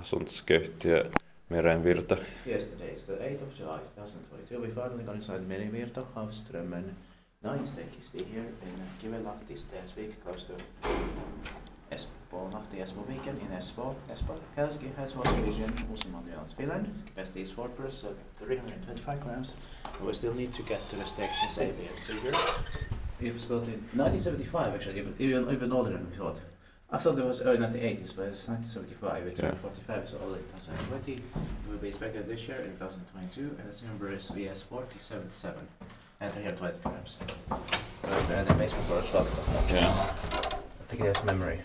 Asuntoskeyhtiö Merivirta. Yesterday is the 8th of July 2022. We finally got inside Merivirta house. Strömmen 9 stay here in Kivenlahti, Steensvik, close to Espoo, Espoo weekend in Espoo. Helsinki has one division, also modernized Finland. Capacity is 4 persons, 325 grams. We still need to get to the stations A, B, and C here. It was built in 1975, actually, even older than we thought. I thought it was early 1980s, but it's 1975. It's 45, so older in 2020. It will be expected this year in 2022, and its number is VS4077. And 320 grams. And the basement for a slug. Yeah. I think it has memory.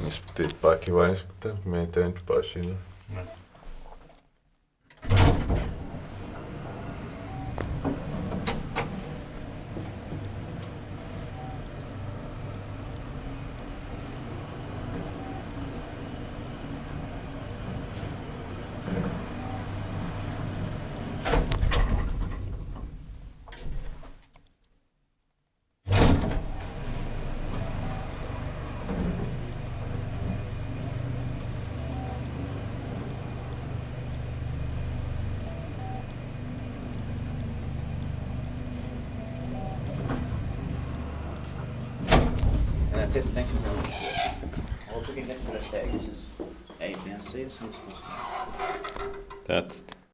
Diskutiert paikkaweis, mutta me ei tehnyt paikkaa. That's it, thank you very much. Hope we can get to the stages A, B, and C as soon as possible. That's